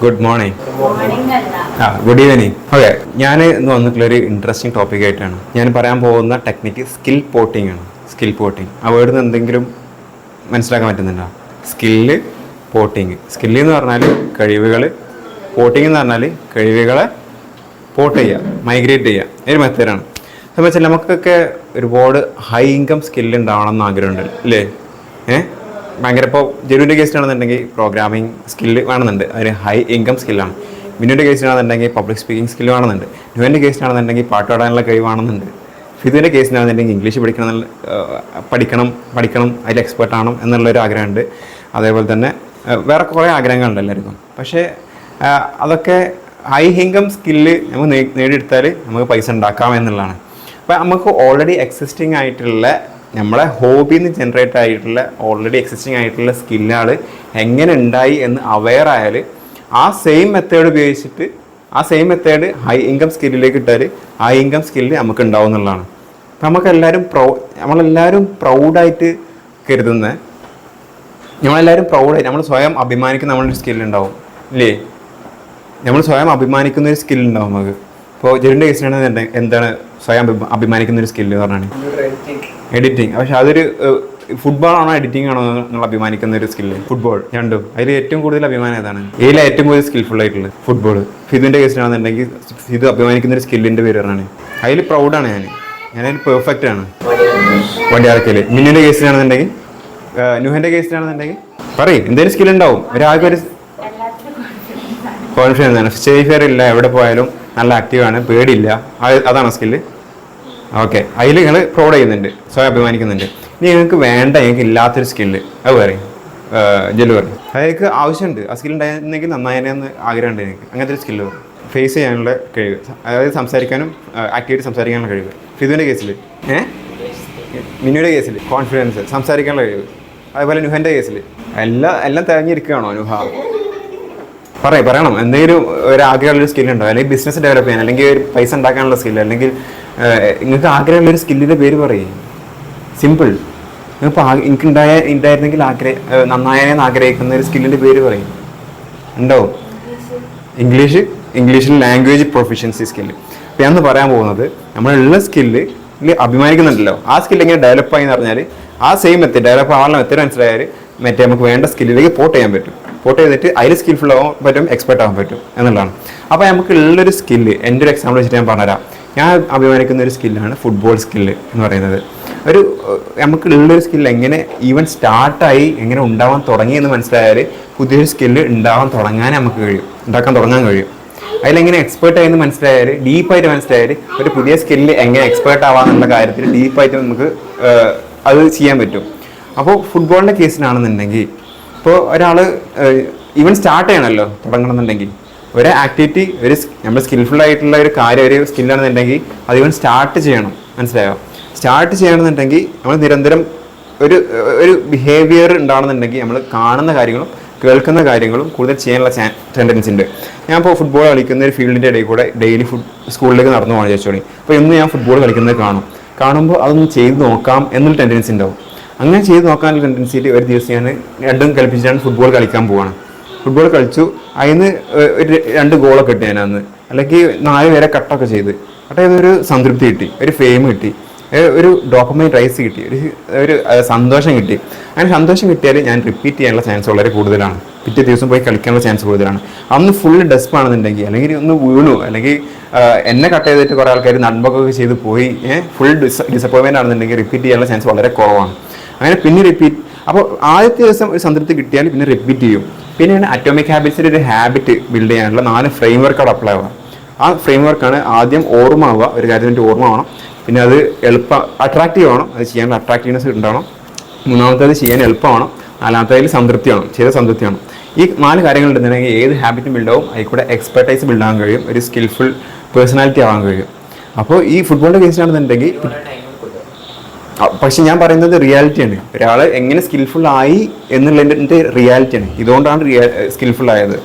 Good morning. Good evening. Okay, ഞാൻ ഇന്ന് വന്നിട്ടുള്ളൊരു interesting topic ആയിട്ടാണ് ഞാൻ പറയാൻ പോകുന്ന ടെക്നിക്ക്. സ്കിൽ പോർട്ടിംഗ് ആണ്. സ്കിൽ പോർട്ടിംഗ്, ആ വേർഡിൽ നിന്ന് എന്തെങ്കിലും മനസ്സിലാക്കാൻ പറ്റുന്നുണ്ടോ? Skill porting. സ്കില്ല് എന്ന് പറഞ്ഞാൽ കഴിവുകൾ, പോർട്ടിങ് എന്ന് പറഞ്ഞാൽ കഴിവുകളെ പോർട്ട് ചെയ്യുക, മൈഗ്രേറ്റ് ചെയ്യുക. ഒരു മെത്തേഡാണ്. എന്ന് വെച്ചാൽ നമുക്കൊക്കെ ഒരുപാട് ഹൈ ഇൻകം സ്കില്ല് ഉണ്ടാവണം എന്ന് ആഗ്രഹമുണ്ട് അല്ലേ? ഭയങ്കര ഇപ്പോൾ ജെനുവിൻ്റെ കേസിലാണെന്നുണ്ടെങ്കിൽ പ്രോഗ്രാമിംഗ് സ്കില്ല് വേണമെന്നുണ്ട്, അതിന് ഹൈ ഇൻകം സ്കില്ലാണ്. മിന്നുവിൻ്റെ കേസിലാണെന്നുണ്ടെങ്കിൽ പബ്ലിക് സ്പീക്കിംഗ് സ്കില്ല് വേണമെന്നുണ്ട്. നുവിൻ്റെ കേസിലാണെന്നുണ്ടെങ്കിൽ പാട്ട് പാടാനുള്ള കഴിവാണെന്നുണ്ട്. ഫിദുവിൻ്റെ കേസിലാണെന്നുണ്ടെങ്കിൽ ഇംഗ്ലീഷ് പഠിക്കണം അതിൽ എക്സ്പേർട്ട് ആവണം എന്നുള്ളൊരു ആഗ്രഹമുണ്ട്. അതേപോലെ തന്നെ വേറെ കുറേ ആഗ്രഹങ്ങളുണ്ട് എല്ലാവർക്കും. പക്ഷേ അതൊക്കെ ഹൈ ഇൻകം സ്കില്ല് നമുക്ക് നേടിയെടുത്താൽ നമുക്ക് പൈസ ഉണ്ടാക്കാം എന്നുള്ളതാണ്. അപ്പോൾ നമുക്ക് ഓൾറെഡി എക്സിസ്റ്റിംഗ് ആയിട്ടുള്ള നമ്മളെ ഹോബിയിൽ നിന്ന് ജനറേറ്റ് ആയിട്ടുള്ള ഓൾറെഡി എക്സിസ്റ്റിംഗ് ആയിട്ടുള്ള സ്കില്ലുകൾ എങ്ങനെ ഉണ്ടായി എന്ന് അവെയർ ആയാൽ ആ സെയിം മെത്തേഡ് ഉപയോഗിച്ചിട്ട് ആ സെയിം മെത്തേഡ് ഹൈ ഇൻകം സ്കില്ലിലേക്ക് ഇട്ടാൽ ഹൈ ഇൻകം സ്കില്ല് നമുക്ക് ഉണ്ടാവും എന്നുള്ളതാണ്. അപ്പം നമ്മളെല്ലാവരും പ്രൗഡായിട്ട് കരുതുന്ന, നമ്മളെല്ലാവരും പ്രൗഡായിട്ട് നമ്മൾ സ്വയം അഭിമാനിക്കുന്ന നമ്മളൊരു സ്കില്ലുണ്ടാവും ഇല്ലേ? നമ്മൾ സ്വയം അഭിമാനിക്കുന്ന ഒരു സ്കില്ലുണ്ടാവും നമുക്ക്. ഇപ്പോൾ ജെറിൻ്റെ കേസിലാണ് എന്താണ് സ്വയം അഭിമാനിക്കുന്നൊരു സ്കില്ല് എന്ന് പറഞ്ഞാൽ എഡിറ്റിംഗ്. പക്ഷെ അതൊരു ഫുട്ബോളാണോ എഡിറ്റിംഗ് ആണോ നിങ്ങൾ അഭിമാനിക്കുന്ന ഒരു സ്കില്ല്? ഫുട്ബോൾ. രണ്ടും. അതിൽ ഏറ്റവും കൂടുതൽ അഭിമാനം ഏതാണ്? ഏതിൽ ഏറ്റവും കൂടുതൽ സ്കിൽഫുൾ ആയിട്ടുള്ളത്? ഫുട്ബോൾ. ഫിദുവിൻ്റെ കേസിലാണെന്നുണ്ടെങ്കിൽ ഫിദു അഭിമാനിക്കുന്ന ഒരു സ്കില്ലിൻ്റെ പേര് പറഞ്ഞാണ്. അതിൽ പ്രൗഡാണ് ഞാനതിൽ പെർഫെക്റ്റ് ആണ്. വണ്ടിയാർക്കല്. മിന്നിൻ്റെ കേസിലാണെന്നുണ്ടെങ്കിൽ, നുഹൻ്റെ കേസിലാണെന്നുണ്ടെങ്കിൽ പറയും എന്തെങ്കിലും സ്കിൽ ഉണ്ടാവും. ഒരാൾക്കൊരു കോൺഫിഡൻസ് ആണ്, സ്റ്റേജ് ഫിയർ ഇല്ല, എവിടെ പോയാലും നല്ല ആക്റ്റീവാണ്, പേടിയില്ല. അതാണ് സ്കില്ല്. ഓക്കെ, അതിൽ നിങ്ങൾ പ്രൗഡ് ചെയ്യുന്നുണ്ട്, സ്വയം അഭിമാനിക്കുന്നുണ്ട്. ഇനി നിങ്ങൾക്ക് ഞങ്ങൾക്ക് ഇല്ലാത്തൊരു സ്കില്ല് അത് പറയും. ജെല്ലു പറയും അതൊക്കെ ആവശ്യമുണ്ട്. ആ സ്കിൽ ഉണ്ടായിരുന്നെങ്കിൽ നന്നായെന്ന് ആഗ്രഹമുണ്ട് എനിക്ക്. അങ്ങനത്തെ ഒരു സ്കില്ല് പറയും. ഫേസ് ചെയ്യാനുള്ള കഴിവ്, അതായത് സംസാരിക്കാനും ആക്റ്റീവായിട്ട് സംസാരിക്കാനുള്ള കഴിവ്. ഫിദുവിൻ്റെ കേസിൽ, മിന്നുയുടെ കേസിൽ കോൺഫിഡൻസ്, സംസാരിക്കാനുള്ള കഴിവ്. അതുപോലെ നുഹൻ്റെ കേസിൽ എല്ലാം തിരഞ്ഞിരിക്കുകയാണോ നുഹ? പറയണം എന്തെങ്കിലും ഒരു ആഗ്രഹമുള്ളൊരു സ്കില്ലുണ്ടോ? അല്ലെങ്കിൽ ബിസിനസ് ഡെവലപ്പ് ചെയ്യാൻ, അല്ലെങ്കിൽ ഒരു പൈസ ഉണ്ടാക്കാനുള്ള സ്കില്ല്, അല്ലെങ്കിൽ നിങ്ങൾക്ക് ആഗ്രഹമുള്ളൊരു സ്കില്ലിൻ്റെ പേര് പറയും. സിമ്പിൾ. നിങ്ങൾക്ക് എനിക്ക് ഉണ്ടായിരുന്നെങ്കിൽ നന്നായെന്ന് ആഗ്രഹിക്കുന്ന ഒരു സ്കില്ലിൻ്റെ പേര് പറയും. ഉണ്ടാവും. ഇംഗ്ലീഷിൽ ലാംഗ്വേജ് പ്രൊഫിഷ്യൻസി സ്കില്ല്. അപ്പോൾ ഞാൻ പറയാൻ പോകുന്നത് നമ്മളുള്ള സ്കില്ല് അഭിമാനിക്കുന്നുണ്ടല്ലോ, ആ സ്കില്ല് എങ്ങനെ ഡെവലപ്പ് ആയി എന്ന് പറഞ്ഞാൽ ആ സെയിം മെത്തേഡ് ഡെവലപ്പ് ആവാനുള്ള മെത്തേഡ് മനസ്സിലായാൽ നമുക്ക് വേണ്ട സ്കില്ലിലേക്ക് പോർട്ട് ചെയ്യാൻ പറ്റും. പോർട്ട് ചെയ്തിട്ട് അതിൽ സ്കിൽഫുൾ ആവാൻ പറ്റും, എക്സ്പെർട്ട് ആവാൻ പറ്റും എന്നുള്ളതാണ്. അപ്പോൾ നമുക്ക് ഉള്ളൊരു സ്കില്ല്, എൻ്റെ ഒരു എക്സാമ്പിൾ വെച്ചിട്ട് ഞാൻ പറഞ്ഞുതരാം. ഞാൻ അഭിമാനിക്കുന്ന ഒരു സ്കില്ലാണ് ഫുട്ബോൾ സ്കില്ല് എന്ന് പറയുന്നത്. നമുക്ക് ഉള്ളൊരു സ്കില്ല് എങ്ങനെ ഈവൻ സ്റ്റാർട്ടായി എങ്ങനെ ഉണ്ടാവാൻ തുടങ്ങി എന്ന് മനസ്സിലായാൽ പുതിയൊരു സ്കില്ല് ഉണ്ടാക്കാൻ തുടങ്ങാൻ കഴിയും. അതിലെങ്ങനെ എക്സ്പേർട്ട് ആയെന്ന് മനസ്സിലായാൽ, ഡീപ്പായിട്ട് മനസ്സിലായാൽ ഒരു പുതിയ സ്കില്ല് എങ്ങനെ എക്സ്പേർട്ട് ആവാന്നുള്ള കാര്യത്തിൽ ഡീപ്പായിട്ട് നമുക്ക് അത് ചെയ്യാൻ പറ്റും. അപ്പോൾ ഫുട്ബോളിൻ്റെ കേസിലാണെന്നുണ്ടെങ്കിൽ ഇപ്പോൾ ഒരാൾ ഈവൻ സ്റ്റാർട്ട് ചെയ്യണമല്ലോ തുടങ്ങണമെന്നുണ്ടെങ്കിൽ ഒരു ആക്ടിവിറ്റി, നമ്മൾ സ്കിൽഫുൾ ആയിട്ടുള്ള ഒരു കാര്യം, ഒരു സ്കില്ലാണെന്നുണ്ടെങ്കിൽ അത് ഈവൻ സ്റ്റാർട്ട് ചെയ്യണം. മനസ്സിലായോ? സ്റ്റാർട്ട് ചെയ്യണമെന്നുണ്ടെങ്കിൽ നമ്മൾ നിരന്തരം ഒരു ബിഹേവിയർ ഉണ്ടാവണമെന്നുണ്ടെങ്കിൽ നമ്മൾ കാണുന്ന കാര്യങ്ങളും കേൾക്കുന്ന കാര്യങ്ങളും കൂടുതൽ ചെയ്യാനുള്ള ടെൻഡൻസി ഉണ്ട്. ഞാൻ ഇപ്പോൾ ഫുട്ബോൾ കളിക്കുന്ന ഒരു ഫീൽഡിൻ്റെ ഇടയിൽ കൂടെ ഡെയിലി സ്കൂളിലേക്ക് നടന്നു പോകണം ചോദിച്ചോളി. അപ്പോൾ ഇന്ന് ഞാൻ ഫുട്ബോൾ കളിക്കുന്നത് കാണുമ്പോൾ അതൊന്ന് ചെയ്ത് നോക്കാം എന്നൊരു ടെൻഡൻസി ഉണ്ടാവും. അങ്ങനെ ചെയ്ത് നോക്കാനുള്ള ടെൻഡൻസിയിൽ ഒരു ദിവസം ഞാൻ രണ്ടും കളിപ്പിച്ചിട്ടാണ് ഫുട്ബോൾ കളിക്കാൻ പോവാണ്. ഫുട്ബോൾ കളിച്ചു, അതിന് ഒരു 2 ഗോളൊക്കെ കിട്ടി ഞാൻ അന്ന്, അല്ലെങ്കിൽ 4 പേരെ കട്ടൊക്കെ ചെയ്ത്. ഒരു സംതൃപ്തി കിട്ടി, ഒരു ഫെയിം കിട്ടി, ഒരു ഡോപ്പമൈൻ റൈസ് കിട്ടി, ഒരു സന്തോഷം കിട്ടി. അങ്ങനെ സന്തോഷം കിട്ടിയാൽ ഞാൻ റിപ്പീറ്റ് ചെയ്യാനുള്ള ചാൻസ് വളരെ കൂടുതലാണ്. പിറ്റേ ദിവസം പോയി കളിക്കാനുള്ള ചാൻസ് കൂടുതലാണ്. അന്ന് ഫുൾ ഡെസ്പാണെന്നുണ്ടെങ്കിൽ, അല്ലെങ്കിൽ ഒന്ന് വീണു, അല്ലെങ്കിൽ എന്നെ കട്ട് ചെയ്തിട്ട് കുറേ ആൾക്കാർ നൻപൊക്കെ ചെയ്ത് പോയി, ഫുൾ ഡിസപ്പോയിൻമെൻ്റ് ആണെന്നുണ്ടെങ്കിൽ റിപ്പീറ്റ് ചെയ്യാനുള്ള ചാൻസ് വളരെ കുറവാണ്. അങ്ങനെ പിന്നെ റിപ്പീറ്റ്. അപ്പോൾ ആദ്യത്തെ ദിവസം ഒരു സംതൃപ്തി കിട്ടിയാൽ പിന്നെ റിപ്പീറ്റ് ചെയ്യും. പിന്നെയാണ് അറ്റോമിക് ഹാബിറ്റ്സിൽ ഒരു ഹാബിറ്റ് ബിൽഡ് ചെയ്യാനുള്ള 4 ഫ്രെയിം വർക്കാണ് അപ്ലൈ ആവുക. ആ ഫ്രെയിം വർക്കാണ് ആദ്യം ഓർമ്മ ആവുക, ഒരു കാര്യത്തിൻ്റെ ഓർമ്മ ആവണം. പിന്നെ അത് അട്രാക്റ്റീവ് ആവണം, അത് ചെയ്യാനുള്ള അട്രാക്റ്റീവ്നെസ് ഉണ്ടാവണം. മൂന്നാമത്തേത് ചെയ്യാൻ എളുപ്പമാവണം. നാലാമത്തേതിൽ സംതൃപ്തി ആവണം, ചെയ്ത സംതൃപ്തി ആവണം. ഈ 4 കാര്യങ്ങൾ ഉണ്ടെന്നുണ്ടെങ്കിൽ ഏത് ഹാബിറ്റും ബിൽഡാവും, അതിൽ കൂടെ എക്സ്പെർട്ടൈസ് ബിൽഡാകാൻ കഴിയും, ഒരു സ്കിൽഫുൾ പേഴ്സണാലിറ്റി ആവാൻ കഴിയും. അപ്പോൾ ഈ ഫുട്ബോളിൻ്റെ കേസിലാണെന്നുണ്ടെങ്കിൽ, പക്ഷെ ഞാൻ പറയുന്നത് റിയാലിറ്റിയാണ്. ഒരാൾ എങ്ങനെ സ്കിൽഫുൾ ആയി എന്നുള്ളതിൻ്റെ റിയാലിറ്റിയാണ്. ഇതുകൊണ്ടാണ് സ്കിൽഫുൾ ആയത്.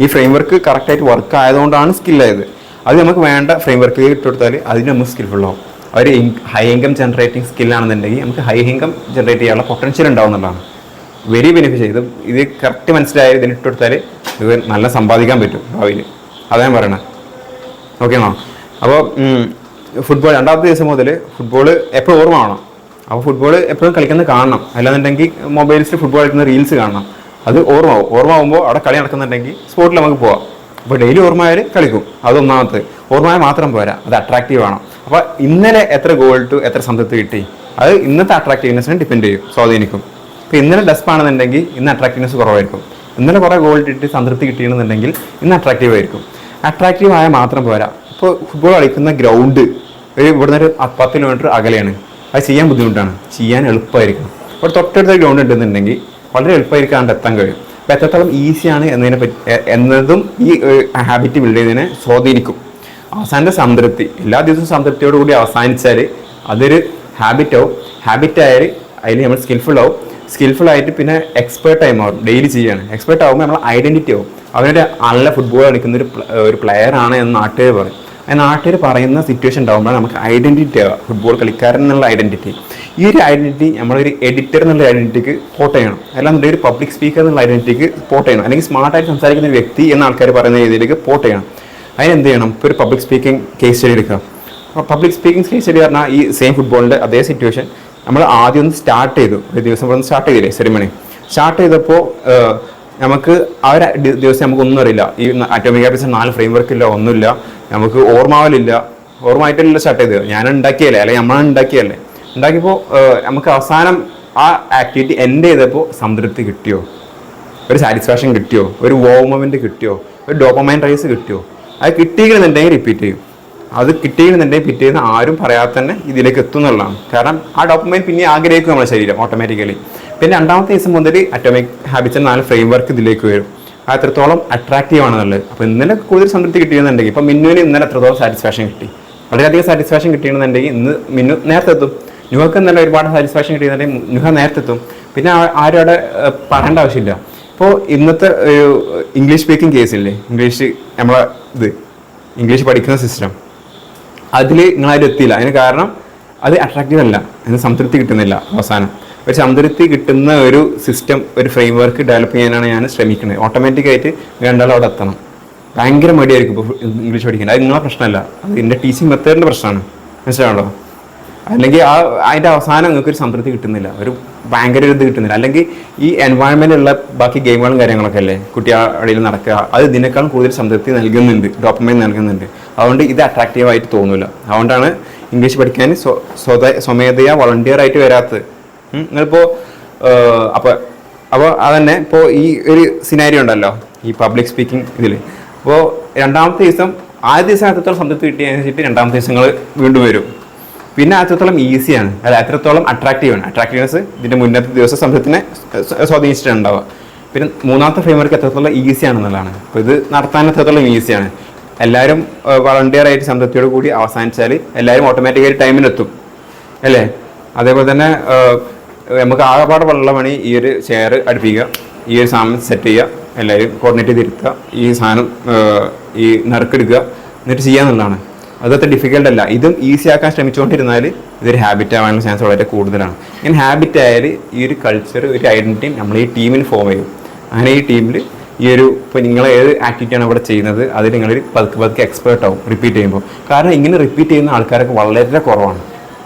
ഈ ഫ്രെയിം വർക്ക് കറക്റ്റായിട്ട് വർക്ക് ആയതുകൊണ്ടാണ് സ്കില്ലായത്. അത് നമുക്ക് വേണ്ട ഫ്രെയിം വർക്കിലേക്ക് ഇട്ട് കൊടുത്താൽ അതിന് നമുക്ക് സ്കിൽഫുൾ ആവും. ഒരു ഹൈ ഇൻകം ജനറേറ്റിംഗ് സ്കില്ലാണെന്നുണ്ടെങ്കിൽ നമുക്ക് ഹൈ ഇൻകം ജനറേറ്റ് ചെയ്യാനുള്ള പൊട്ടൻഷ്യൽ ഉണ്ടാവുന്നതാണ്. Very beneficial. ഇത് കറക്റ്റ് മനസ്സിലായി ഇതിന് ഇട്ട് കൊടുത്താൽ ഇത് നല്ല സമ്പാദിക്കാൻ പറ്റും ഭാവിയിൽ. അതാ ഞാൻ പറയണത്. ഓക്കെയാണോ? അപ്പോൾ ഫുട്ബോൾ രണ്ടാമത്തെ ദിവസം മുതൽ ഫുട്ബോൾ എപ്പോഴും ഓർമ്മ വേണം. അപ്പോൾ ഫുട്ബോൾ എപ്പോഴും കളിക്കുന്നത് കാണണം. അല്ലാന്നുണ്ടെങ്കിൽ മൊബൈൽസിൽ ഫുട്ബോൾ കളിക്കുന്ന റീൽസ് കാണണം. അത് ഓർമ്മ ആവുമ്പോൾ അവിടെ കളി നടക്കുന്നുണ്ടെങ്കിൽ സ്പോട്ടിൽ നമുക്ക് പോവാം. അപ്പോൾ ഡെയിലി ഓർമ്മയാൽ കളിക്കും. അതൊന്നാമത്തെ. ഓർമ്മയാൽ മാത്രം പോരാ, അത് അട്രാക്റ്റീവ് ആണ്. അപ്പോൾ ഇന്നലെ എത്ര ഗോൾ ടു എത്ര സംതൃപ്തി കിട്ടി, അത് ഇന്നത്തെ അട്രാക്റ്റീവ്നെസ്സിനെ ഡിപ്പെൻഡ് ചെയ്യും, സ്വാധീനിക്കും. ഇപ്പോൾ ഇന്നലെ ഡെസ്പാണെന്നുണ്ടെങ്കിൽ ഇന്ന് അട്രാക്റ്റീവ്നെസ് കുറവായിരിക്കും. ഇന്നലെ കുറേ ഗോൾ ഇട്ടിട്ട് സംതൃപ്തി കിട്ടിയെന്നുണ്ടെങ്കിൽ ഇന്ന് അട്രാക്റ്റീവ് ആയിരിക്കും. അട്രാക്റ്റീവ് ആയാൽ മാത്രം പോരാ. ഇപ്പോൾ ഫുട്ബോൾ കളിക്കുന്ന ഗ്രൗണ്ട് ഇവിടുന്ന് ഒരു 10 കിലോമീറ്റർ അകലെയാണ്. അത് ചെയ്യാൻ ബുദ്ധിമുട്ടാണ്, ചെയ്യാൻ എളുപ്പമായിരിക്കും. ഇപ്പോൾ തൊട്ടടുത്ത ഗ്രൗണ്ട് ഉണ്ടെന്നുണ്ടെങ്കിൽ വളരെ എളുപ്പമായിരിക്കും അവിടെ എത്താൻ കഴിയും. അപ്പോൾ എത്രത്തോളം ഈസിയാണ് എന്നതും ഈ ഹാബിറ്റ് ബിൽഡ് ചെയ്യുന്നതിനെ സ്വാധീനിക്കും. അവസാനത്തെ സംതൃപ്തി, എല്ലാ ദിവസവും സംതൃപ്തിയോടുകൂടി അവസാനിച്ചാൽ അതൊരു ഹാബിറ്റാവും. ഹാബിറ്റായാൽ അതിൽ നമ്മൾ സ്കിൽഫുൾ ആയിട്ട് പിന്നെ എക്സ്പേർട്ടായി മാറും. ഡെയിലി ചെയ്യാണ്. എക്സ്പേർട്ട് ആകുമ്പോൾ നമ്മൾ ഐഡൻറ്റിറ്റി ആവും. അവനൊരു നല്ല ഫുട്ബോൾ കളിക്കുന്ന ഒരു പ്ലെയർ ആണ് എന്ന് നാട്ടുകാർ പറയും. ആ നാട്ടുകാർ പറയുന്ന സിറ്റുവേഷൻ ഉണ്ടാകുമ്പോൾ നമുക്ക് ഐഡൻറ്റിറ്റി ആവുക, ഫുട്ബോൾ കളിക്കാരൻ എന്നുള്ള ഐഡൻറ്റിറ്റി. ഈ ഒരു ഐഡൻറ്റിറ്റി നമ്മളൊരു എഡിറ്റർ എന്നുള്ള ഐഡൻറ്റിറ്റിക്ക് പോർട്ട് ചെയ്യണം. അല്ലാന്നുണ്ടെങ്കിൽ ഒരു പബ്ലിക് സ്പീക്കർ എന്നുള്ള ഐഡൻറ്റിറ്റിക്ക് പോർട്ട് ചെയ്യണം. അല്ലെങ്കിൽ സ്മാർട്ടായിട്ട് സംസാരിക്കുന്ന വ്യക്തി എന്ന ആൾക്കാർ പറയുന്ന രീതിയിലേക്ക് പോർട്ട് ചെയ്യണം. അതിനെന്ത് ചെയ്യണം? ഇപ്പോൾ ഒരു പബ്ലിക് സ്പീക്കിംഗ് കേസ് സ്റ്റഡി എടുക്കുക. അപ്പോൾ പബ്ലിക് സ്പീക്കിംഗ് കേസ് സ്റ്റഡി പറഞ്ഞാൽ ഈ സെയിം ഫുട്ബോളിൻ്റെ അതേ സിറ്റുവേഷൻ നമ്മൾ ആദ്യം ഒന്ന് സ്റ്റാർട്ട് ചെയ്തു. ഒരു ദിവസം സ്റ്റാർട്ട് ചെയ്തില്ലേ സെറിമണി. സ്റ്റാർട്ട് ചെയ്തപ്പോൾ നമുക്ക് ആ ഒരു ദിവസം നമുക്കൊന്നും അറിയില്ല. ഈ അറ്റോമിക് ഹാബിറ്റ്സ് 4 ഫ്രെയിം വർക്ക് ഇല്ല, ഒന്നുമില്ല. നമുക്ക് ഓർമ്മയായിട്ടല്ല സ്റ്റാർട്ട് ചെയ്തത്. ഞാൻ ഉണ്ടാക്കിയല്ലേ, അല്ലെങ്കിൽ നമ്മൾ ഉണ്ടാക്കിയപ്പോൾ നമുക്ക് അവസാനം ആ ആക്ടിവിറ്റി എൻഡ് ചെയ്തപ്പോൾ സംതൃപ്തി കിട്ടിയോ, ഒരു സാറ്റിസ്ഫാക്ഷൻ കിട്ടിയോ, ഒരു വോമമെന്റ് കിട്ടിയോ, ഒരു ഡോപ്പമൈൻ റൈസ് കിട്ടിയോ? അത് കിട്ടിയിരുന്നുണ്ടെങ്കിൽ റിപ്പീറ്റ് ചെയ്യും. അത് കിട്ടിയിരുന്നുണ്ടെങ്കിൽ പിറ്റേന്ന് ആരും പറയാതെ തന്നെ ഇതിലേക്ക് എത്തും എന്നുള്ളതാണ്. കാരണം ആ ഡോപ്പമൈൻ പിന്നെ ആഗ്രഹിക്കും നമ്മുടെ ശരീരം ഓട്ടോമാറ്റിക്കലി. പിന്നെ രണ്ടാമത്തെ ദിവസം മുതൽ അറ്റോമിക് ഹാബിറ്റ്സിന് 4 ഫ്രെയിം വർക്ക് ഇതിലേക്ക് വരും. അത് എത്രത്തോളം അട്രാക്റ്റീവ് ആണെന്നുള്ളത്. അപ്പോൾ ഇന്നലെ കൂടുതൽ സംതൃപ്തി കിട്ടിയെന്നുണ്ടെങ്കിൽ ഇപ്പോൾ മിന്നുവിന് ഇന്നലെ എത്രത്തോളം സാറ്റിസ്ഫാക്ഷൻ കിട്ടി, വളരെയധികം സാറ്റിസ്ഫാക്ഷൻ കിട്ടിയെന്നുണ്ടെങ്കിൽ ഇന്ന് മിന്നു നേരത്തെ എത്തും. നുഹക്ക് ഇന്നലെ ഒരുപാട് സാറ്റിസ്ഫാക്ഷൻ കിട്ടിയെന്നുണ്ടെങ്കിൽ നുഹ നേരത്തെ എത്തും. പിന്നെ ആരും അവിടെ പറയേണ്ട ആവശ്യമില്ല. ഇപ്പോൾ ഇന്നത്തെ ഇംഗ്ലീഷ് സ്പീക്കിംഗ് കേസില്ലേ, ഇംഗ്ലീഷ് പഠിക്കുന്ന സിസ്റ്റം, അതിൽ നിങ്ങളാരും എത്തിയില്ല. അതിന് കാരണം അത് അട്രാക്റ്റീവ് അല്ല, അതിന് സംതൃപ്തി കിട്ടുന്നില്ല. അവസാനം ഒരു സംതൃപ്തി കിട്ടുന്ന ഒരു സിസ്റ്റം, ഒരു ഫ്രെയിം വർക്ക് ഡെവലപ്പ് ചെയ്യാനാണ് ഞാൻ ശ്രമിക്കുന്നത്. ഓട്ടോമാറ്റിക്കായിട്ട് രണ്ടാളും അവിടെ എത്തണം. ഭയങ്കര മടിയായിരിക്കും ഇപ്പോൾ ഇംഗ്ലീഷ് പഠിക്കുന്നത്. അത് നിങ്ങളെ പ്രശ്നമല്ല, അത് എൻ്റെ ടീച്ചിങ് മെത്തേഡിൻ്റെ പ്രശ്നമാണ്. മനസ്സിലാണല്ലോ? അല്ലെങ്കിൽ അതിൻ്റെ അവസാനം നിങ്ങൾക്കൊരു സംതൃപ്തി കിട്ടുന്നില്ല, ഒരു ഭയങ്കര ഒരു ഇത് കിട്ടുന്നില്ല. അല്ലെങ്കിൽ ഈ എൻവയോൺമെൻറ്റിലുള്ള ബാക്കി ഗെയിമുകളും കാര്യങ്ങളൊക്കെ അല്ലേ കുട്ടികളുടെ നടക്കുക, അത് ഇതിനേക്കാളും കൂടുതൽ സംതൃപ്തി നൽകുന്നുണ്ട്, ഡോപ്പമൈൻ നൽകുന്നുണ്ട്. അതുകൊണ്ട് ഇത് അട്രാക്റ്റീവായിട്ട് തോന്നില്ല. അതുകൊണ്ടാണ് ഇംഗ്ലീഷ് പഠിക്കാൻ സ്വമേധയാ വളണ്ടിയർ ആയിട്ട് വരാത്തത്. നിങ്ങളിപ്പോൾ അപ്പോൾ അതന്നെ ഇപ്പോൾ ഈ ഒരു സിനാരിയോ ഉണ്ടല്ലോ ഈ പബ്ലിക് സ്പീക്കിംഗ് ഇതിൽ. അപ്പോൾ രണ്ടാമത്തെ ദിവസം ആദ്യ ദിവസം എത്രത്തോളം സംതൃപ്തി കിട്ടിയതിന് വെച്ചിട്ട് രണ്ടാമത്തെ ദിവസങ്ങൾ വീണ്ടും വരും. പിന്നെ അത്രത്തോളം ഈസിയാണ്, അല്ല എത്രത്തോളം അട്രാക്റ്റീവാണ്. അട്രാക്റ്റീവ്നെസ് ഇതിൻ്റെ മുന്നത്തെ ദിവസം സംതൃപ്തിനെ സ്വാധീനിച്ചിട്ടുണ്ടാവുക. പിന്നെ മൂന്നാമത്തെ ഫ്രെയിം വർക്ക് എത്രത്തോളം ഈസിയാണെന്നുള്ളതാണ്. അപ്പോൾ ഇത് നടത്താൻ എത്രത്തോളം ഈസിയാണ്. എല്ലാവരും വളണ്ടിയർ ആയിട്ട് സംതൃപ്തിയോട് കൂടി അവസാനിച്ചാൽ എല്ലാവരും ഓട്ടോമാറ്റിക്കായിട്ട് ടൈമിനെത്തും അല്ലേ. അതേപോലെ തന്നെ നമുക്ക് ആകെപ്പാട് ഉള്ള പണി ഈ ഒരു ചെയർ അടുപ്പിക്കുക, ഈ ഒരു സാധനം സെറ്റ് ചെയ്യുക, എല്ലാവരും കോർഡിനേറ്റ് ചെയ്തിരുത്തുക, ഈ സാധനം ഈ നറുക്കെടുക്കുക, എന്നിട്ട് ചെയ്യാന്നുള്ളതാണ്. അതത്ര ഡിഫിക്കൽട്ട് അല്ല. ഇതും ഈസി ആക്കാൻ ശ്രമിച്ചുകൊണ്ടിരുന്നാൽ ഇതൊരു ഹാബിറ്റ് ആവാനുള്ള ചാൻസ് വളരെ കൂടുതലാണ്. ഇങ്ങനെ ഹാബിറ്റ് ആയാൽ ഈ ഒരു കൾച്ചർ, ഒരു ഐഡൻറ്റിറ്റി നമ്മൾ ഈ ടീമിന് ഫോം ചെയ്യും. അങ്ങനെ ഈ ടീമിൽ ഈ ഒരു ഇപ്പോൾ നിങ്ങൾ ഏത് ആക്ടിവിറ്റിയാണ് ഇവിടെ ചെയ്യുന്നത് അതിൽ നിങ്ങൾ പതുക്കെ എക്സ്പേർട്ട് ആവും റിപ്പീറ്റ് ചെയ്യുമ്പോൾ. കാരണം ഇങ്ങനെ റിപ്പീറ്റ് ചെയ്യുന്ന ആൾക്കാരൊക്കെ വളരെ കുറവാണ്.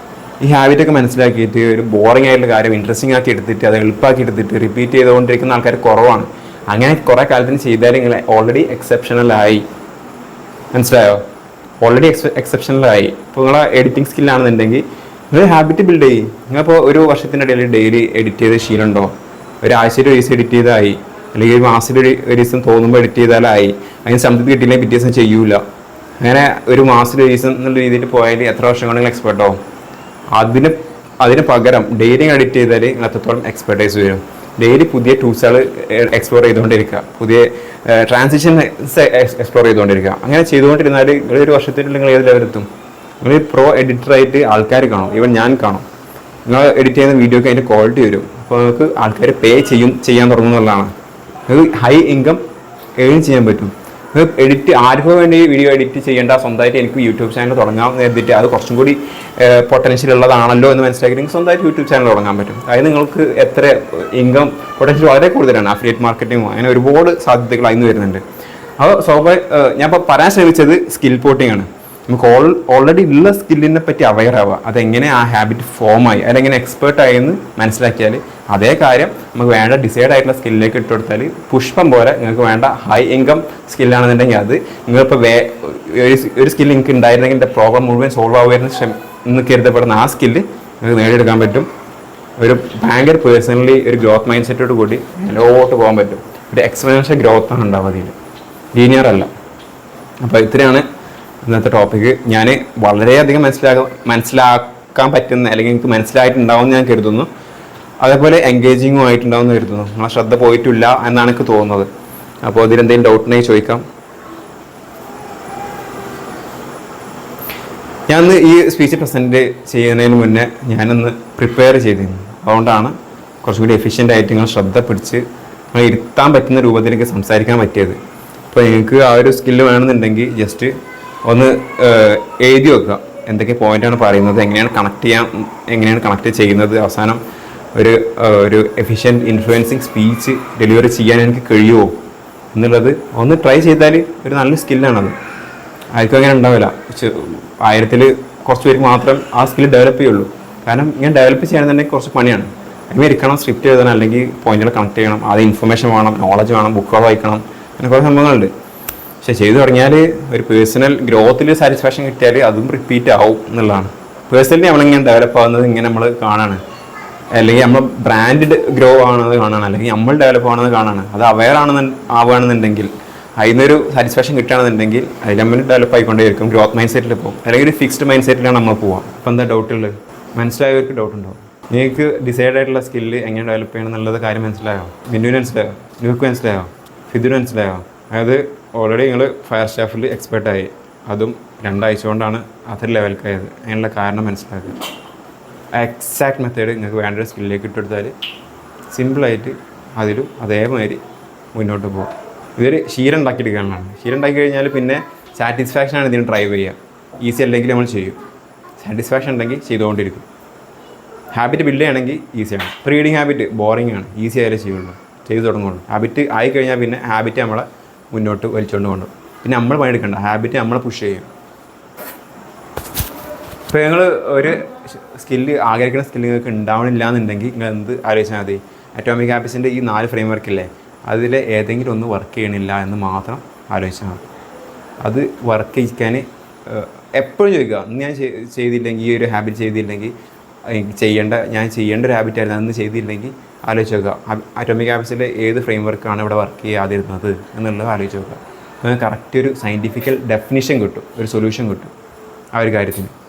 ഈ ഹാബിറ്റൊക്കെ മനസ്സിലാക്കിയിട്ട് ഒരു ബോറിംഗ് ആയിട്ടുള്ള കാര്യം ഇൻട്രസ്റ്റിംഗ് ആക്കി എടുത്തിട്ട് അത് എളുപ്പമാക്കി എടുത്തിട്ട് റിപ്പീറ്റ് ചെയ്തുകൊണ്ടിരിക്കുന്ന ആൾക്കാർ കുറവാണ്. അങ്ങനെ കുറേ കാലത്തിന് ചെയ്താൽ നിങ്ങൾ ഓൾറെഡി എക്സെപ്ഷണലായി. മനസ്സിലായോ? ഓൾറെഡി എക്സെപ്ഷണലായി. ഇപ്പോൾ നിങ്ങളെ എഡിറ്റിംഗ് സ്കില്ലാണെന്നുണ്ടെങ്കിൽ നിങ്ങൾ ഹാബിറ്റ് ബിൽഡ് ചെയ്യും. നിങ്ങളിപ്പോൾ ഒരു വർഷത്തിൻ്റെ ഇടയിൽ ഡെയിലി എഡിറ്റ് ചെയ്ത ശീലമുണ്ടോ? ഒരാഴ്ചയിൽ ഒരു ദിവസം എഡിറ്റ് ചെയ്തായി, അല്ലെങ്കിൽ ഒരു മാസത്തിൽ ഒരു ദിവസം തോന്നുമ്പോൾ എഡിറ്റ് ചെയ്താലായി. അതിന് സംതൃപ്തി കിട്ടിയില്ലെങ്കിൽ പിറ്റേ ദിവസം ചെയ്യൂല. അങ്ങനെ ഒരു മാസത്തിൽ ഒരു ദിവസം എന്നുള്ള രീതിയിൽ പോയാൽ എത്ര വർഷം കൊണ്ട് നിങ്ങൾ എക്സ്പെർട്ട് ആവും. അതിന് പകരം ഡെയിലി എഡിറ്റ് ചെയ്താൽ നിങ്ങൾ എത്രത്തോളം എക്സ്പെർട്ടൈസ് വരും. ഡെയിലി പുതിയ ടൂൾസുകൾ എക്സ്പ്ലോർ ചെയ്തുകൊണ്ടിരിക്കുക, പുതിയ ട്രാൻസിഷൻ എക്സ്പ്ലോർ ചെയ്തുകൊണ്ടിരിക്കുക. അങ്ങനെ ചെയ്തുകൊണ്ടിരുന്നാൽ ഒരു വർഷത്തിൽ നിങ്ങൾ ഏത് ലെവലെത്തും. നിങ്ങൾ പ്രോ എഡിറ്ററായിട്ട് ആൾക്കാർ കാണും, ഈവൻ ഞാൻ കാണും. നിങ്ങൾ എഡിറ്റ് ചെയ്യുന്ന വീഡിയോക്ക് അതിൻ്റെ ക്വാളിറ്റി വരും. അപ്പോൾ നിങ്ങൾക്ക് ആൾക്കാർ ചെയ്യാൻ തുടങ്ങുന്നതാണ്. നിങ്ങൾക്ക് ഹൈ ഇൻകം ഏൺ ചെയ്യാൻ പറ്റും. ആർക്കോ വേണ്ടി വീഡിയോ എഡിറ്റ് ചെയ്യേണ്ട, സ്വന്തമായിട്ട് എനിക്ക് യൂട്യൂബ് ചാനൽ തുടങ്ങാൻ കരുതിയിട്ട് അത് കുറച്ചും കൂടി പൊട്ടൻഷ്യൽ ഉള്ളതാണല്ലോ എന്ന് മനസ്സിലാക്കി നിങ്ങൾക്ക് സ്വന്തമായിട്ട് യൂട്യൂബ് ചാനൽ തുടങ്ങാൻ പറ്റും. അതായത് നിങ്ങൾക്ക് എത്ര ഇൻകം പൊട്ടൻഷ്യൽ വളരെ കൂടുതലാണ്. അഫിലിയേറ്റ് മാർക്കറ്റിംഗ് അങ്ങനെ ഒരുപാട് സാധ്യതകൾ അതിന് വരുന്നുണ്ട്. അപ്പോൾ ഞാൻ ഇപ്പോൾ പറയാൻ ശ്രമിച്ചത് സ്കിൽ പോർട്ടിംഗ് ആണ്. നമുക്ക് ഓൾറെഡി ഉള്ള സ്കില്ലിനെ പറ്റി അവെയർ ആവുക, അതെങ്ങനെ ആ ഹാബിറ്റ് ഫോമായി, അതെങ്ങനെ എക്സ്പേർട്ട് ആയി എന്ന് മനസ്സിലാക്കിയാൽ അതേ കാര്യം നമുക്ക് വേണ്ട ഡിസൈഡ് ആയിട്ടുള്ള സ്കില്ലിലേക്ക് ഇട്ട് കൊടുത്താൽ പുഷ്പം പോലെ നിങ്ങൾക്ക് വേണ്ട ഹൈ ഇൻകം സ്കില്ലാണെന്നുണ്ടെങ്കിൽ അത് നിങ്ങളിപ്പോൾ ഒരു സ്കില്ല് നിങ്ങൾക്ക് ഉണ്ടായിരുന്നെങ്കിൽ എൻ്റെ പ്രോബ്ലം മുഴുവൻ സോൾവ് ആവുമായിരുന്നു കരുതപ്പെടുന്ന ആ സ്കില്ല് നിങ്ങൾക്ക് നേടിയെടുക്കാൻ പറ്റും. ഒരു ഭയങ്കര പേഴ്സണലി ഒരു ഗ്രോത്ത് മൈൻഡ് സെറ്റോട് കൂടി മേലോട്ട് പോകാൻ പറ്റും. ഒരു എക്സ്പെൻഷ്യൽ ഗ്രോത്താണ് ഉണ്ടാവുക, അതിൽ ലീനിയർ അല്ല. അപ്പോൾ ഇത്രയാണ് ഇന്നത്തെ ടോപ്പിക്ക്. ഞാൻ വളരെയധികം മനസ്സിലാക്കാൻ പറ്റുന്ന, അല്ലെങ്കിൽ എനിക്ക് മനസ്സിലായിട്ടുണ്ടാവും ഞാൻ കരുതുന്നു. അതേപോലെ എൻഗേജിങ്ങും ആയിട്ടുണ്ടാവും എന്ന് കരുതുന്നു. നിങ്ങളെ ശ്രദ്ധ പോയിട്ടില്ല എന്നാണ് എനിക്ക് തോന്നുന്നത്. അപ്പോൾ ഇതിലെന്തെങ്കിലും ഡൗട്ട് ഉണ്ടെങ്കിൽ ചോദിക്കാം. ഞാൻ ഈ സ്പീച്ച് പ്രസൻറ്റ് ചെയ്യുന്നതിന് മുന്നേ ഞാനൊന്ന് പ്രിപ്പയർ ചെയ്തിരുന്നു. അതുകൊണ്ടാണ് കുറച്ചും കൂടി എഫിഷ്യൻ്റ് ആയിട്ട് നിങ്ങൾ ശ്രദ്ധ പിടിച്ച് നിങ്ങൾ ഇരുത്താൻ പറ്റുന്ന രൂപത്തിലേക്ക് സംസാരിക്കാൻ പറ്റിയത്. അപ്പോൾ നിങ്ങൾക്ക് ആ ഒരു സ്കില്ല് വേണമെന്നുണ്ടെങ്കിൽ ജസ്റ്റ് ഒന്ന് എഴുതി വെക്കുക, എന്തൊക്കെ പോയിൻ്റാണ് പറയുന്നത്, എങ്ങനെയാണ് കണക്ട് ചെയ്യുന്നത്, അവസാനം ഒരു എഫിഷ്യൻറ്റ് ഇൻഫ്ലുവൻസിങ് സ്പീച്ച് ഡെലിവറി ചെയ്യാൻ എനിക്ക് കഴിയുമോ എന്നുള്ളത് ഒന്ന് ട്രൈ ചെയ്താൽ ഒരു നല്ല സ്കില്ലാണത്. ആർക്കും അങ്ങനെ ഉണ്ടാവില്ല. 1000-ൽ കുറച്ച് പേർക്ക് മാത്രം ആ സ്കിൽ ഡെവലപ്പ് ചെയ്യുള്ളൂ. കാരണം ഇങ്ങനെ ഡെവലപ്പ് ചെയ്യണമെന്നുണ്ടെങ്കിൽ കുറച്ച് പണിയാണ്. അതിന് ഇരിക്കണം, സ്ക്രിപ്റ്റ് എഴുതണം, അല്ലെങ്കിൽ പോയിന്റുകൾ കണക്ട് ചെയ്യണം, അത് ഇൻഫർമേഷൻ വേണം, നോളജ് വേണം, ബുക്കുകൾ വായിക്കണം, അങ്ങനെ കുറേ സംഭവങ്ങളുണ്ട്. പക്ഷെ ചെയ്തു തുടങ്ങിയാൽ ഒരു പേഴ്സണൽ ഗ്രോത്തിൽ സാറ്റിസ്ഫാക്ഷൻ കിട്ടിയാൽ അതും റിപ്പീറ്റ് ആവും എന്നുള്ളതാണ്. പേഴ്സണലി നമ്മളിങ്ങനെ ഡെവലപ്പ് ആവുന്നത് ഇങ്ങനെ നമ്മൾ കാണാണ്, അല്ലെങ്കിൽ നമ്മൾ ബ്രാൻഡ് ഗ്രോ ആവുന്നത് കാണാണ്, അല്ലെങ്കിൽ നമ്മൾ ഡെവലപ്പ് ആവുന്നത് കാണാണ്. അത് അവെയർ ആവുകയാണെന്നുണ്ടെങ്കിൽ അതിനൊരു സാറ്റിസ്ഫാക്ഷൻ കിട്ടുകയാണെന്നുണ്ടെങ്കിൽ അതിൽ നമ്മൾ ഡെവലപ്പ് ആയിക്കൊണ്ടേയിരിക്കും, ഗ്രോത്ത് മൈൻഡ് സെറ്റിൽ പോകും, അല്ലെങ്കിൽ ഒരു ഫിക്സ്ഡ് മൈൻഡ് സെറ്റിലാണ് നമ്മൾ പോവാം. അപ്പോൾ എന്താ ഡൗട്ടുള്ളത്? മനസ്സിലായവർക്ക് ഡൗട്ട് ഉണ്ടാവും. നിങ്ങൾക്ക് ഡിസൈഡ് ആയിട്ടുള്ള സ്കില്ല് എങ്ങനെ ഡെവലപ്പ് ചെയ്യണം എന്നുള്ളത് കാര്യം മനസ്സിലായോ? ബിന്ദുവിന് മനസ്സിലായോ? നിങ്ങൾക്ക് മനസ്സിലായോ? ഫിദുവിന് മനസ്സിലായോ? അതായത് ഓൾറെഡി നിങ്ങൾ ഫയർ സ്റ്റാഫിൽ എക്സ്പേർട്ടായി, അതും 2 ആഴ്ച കൊണ്ടാണ് അത്ര ലെവൽക്കായത്. അതിനുള്ള കാരണം മനസ്സിലാക്കുക. എക്സാക്ട് മെത്തേഡ് നിങ്ങൾക്ക് വേണ്ട ഒരു സ്കില്ലിലേക്ക് ഇട്ടെടുത്താൽ സിമ്പിളായിട്ട് അതിലും അതേമാതിരി മുന്നോട്ട് പോകും. ഇതൊരു ശീലം ഉണ്ടാക്കിയെടുക്കാനുള്ളതാണ്. ശീലം ഉണ്ടാക്കി കഴിഞ്ഞാൽ പിന്നെ സാറ്റിസ്ഫാക്ഷനാണ് ഇതിന് ഡ്രൈവ് ചെയ്യുക. ഈസി അല്ലെങ്കിൽ നമ്മൾ ചെയ്യും, സാറ്റിസ്ഫാക്ഷൻ ഉണ്ടെങ്കിൽ ചെയ്തുകൊണ്ടിരിക്കും. ഹാബിറ്റ് ബിൽഡ് ചെയ്യണമെങ്കിൽ ഈസിയാണ്. റീഡിങ് ഹാബിറ്റ് ബോറിംഗ് ആണ്, ഈസി ആയാലേ ചെയ്യുള്ളൂ, ചെയ്ത് തുടങ്ങുള്ളൂ. ഹാബിറ്റ് ആയിക്കഴിഞ്ഞാൽ പിന്നെ ഹാബിറ്റ് നമ്മളെ മുന്നോട്ട് വലിച്ചുകൊണ്ട് കൊണ്ടുപോകും. പിന്നെ നമ്മൾ പണിയെടുക്കേണ്ട, ഹാബിറ്റ് നമ്മളെ പുഷ് ചെയ്യും. ഇപ്പോൾ നിങ്ങൾ ഒരു സ്കില്ല് ആഗ്രഹിക്കുന്ന സ്കില്ല് നിങ്ങൾക്ക് ഉണ്ടാവണില്ല എന്നുണ്ടെങ്കിൽ നിങ്ങൾ എന്ത് ആലോചിച്ചാൽ മതി? അറ്റോമിക് ഹാബിറ്റ്സിൻ്റെ ഈ 4 ഫ്രെയിംവർക്കില്ലേ, അതിൽ ഏതെങ്കിലും ഒന്ന് വർക്ക് ചെയ്യണില്ല എന്ന് മാത്രം ആലോചിച്ചാൽ മതി. അത് വർക്ക് ചെയ്യാൻ എപ്പോഴും ചോദിക്കുക, ഇന്ന് ഞാൻ ചെയ്തില്ലെങ്കിൽ, ഈ ഒരു ഹാബിറ്റ് ചെയ്തില്ലെങ്കിൽ, ഞാൻ ചെയ്യേണ്ട ഒരു ഹാബിറ്റായിരുന്നു, അന്ന് ചെയ്തില്ലെങ്കിൽ ആലോചിച്ച് നോക്കുക. അറ്റോമിക് ഹാബിറ്റ്സിൻ്റെ ഏത് ഫ്രെയിംവർക്കാണ് ഇവിടെ വർക്ക് ചെയ്യാതിരുന്നത് എന്നുള്ളത് ആലോചിച്ച് നോക്കുക. നിങ്ങൾക്ക് കറക്റ്റ് ഒരു സയൻറ്റിഫിക്കൽ ഡെഫിനിഷൻ കിട്ടും, ഒരു സൊല്യൂഷൻ കിട്ടും ആ ഒരു കാര്യത്തിന്.